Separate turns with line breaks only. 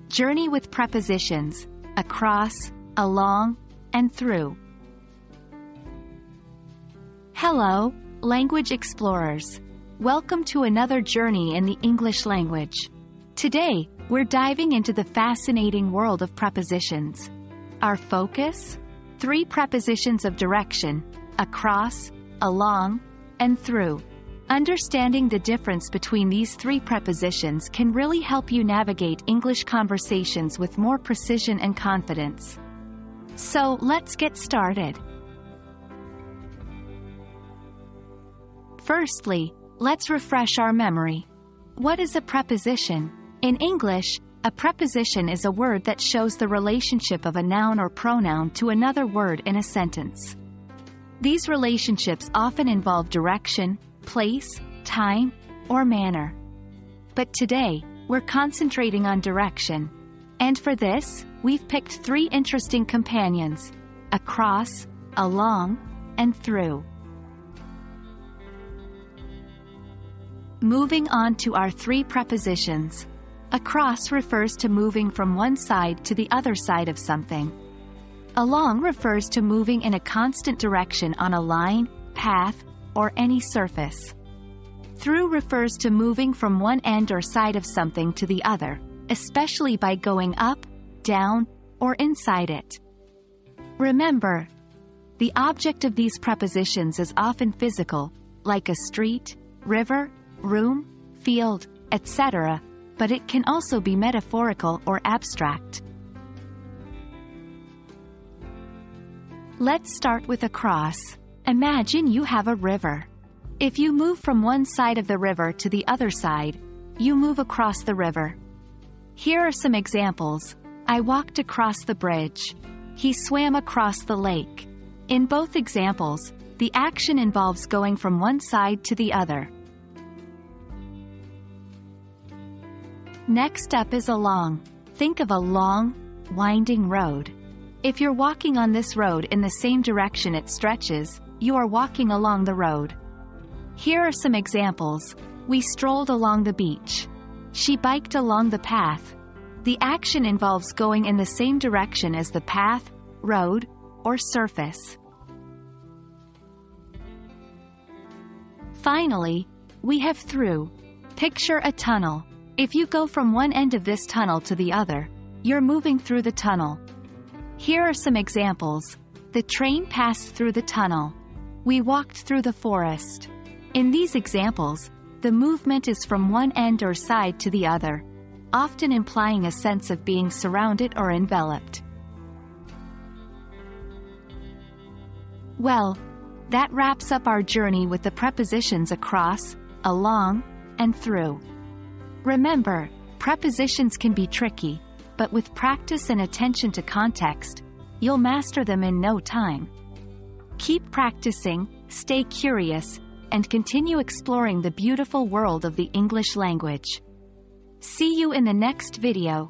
Journey with prepositions: across, along, and through. Hello, language explorers. Welcome to another journey in the English language. Today, we're diving into the fascinating world of prepositions. Our focus? 3 prepositions of direction: across, along, and through. Understanding the difference between these 3 prepositions can really help you navigate English conversations with more precision and confidence. So, let's get started. Firstly, let's refresh our memory. What is a preposition? In English, a preposition is a word that shows the relationship of a noun or pronoun to another word in a sentence. These relationships often involve direction, place, time, or manner. But today, we're concentrating on direction. And for this, we've picked 3 interesting companions: across, along, and through. Moving on to our 3 prepositions. Across refers to moving from one side to the other side of something. Along refers to moving in a constant direction on a line, path, or any surface. Through refers to moving from one end or side of something to the other, especially by going up, down, or inside it. Remember, the object of these prepositions is often physical, like a street, river, room, field, etc., but it can also be metaphorical or abstract. Let's start with across. Imagine you have a river. If you move from one side of the river to the other side, you move across the river. Here are some examples. I walked across the bridge. He swam across the lake. In both examples, the action involves going from one side to the other. Next up is along. Think of a long, winding road. If you're walking on this road in the same direction it stretches, you are walking along the road. Here are some examples. We strolled along the beach. She biked along the path. The action involves going in the same direction as the path, road, or surface. Finally, we have through. Picture a tunnel. If you go from one end of this tunnel to the other, you're moving through the tunnel. Here are some examples. The train passed through the tunnel. We walked through the forest. In these examples, the movement is from one end or side to the other, often implying a sense of being surrounded or enveloped. Well, that wraps up our journey with the prepositions across, along, and through. Remember, prepositions can be tricky, but with practice and attention to context, you'll master them in no time. Keep practicing, stay curious, and continue exploring the beautiful world of the English language. See you in the next video.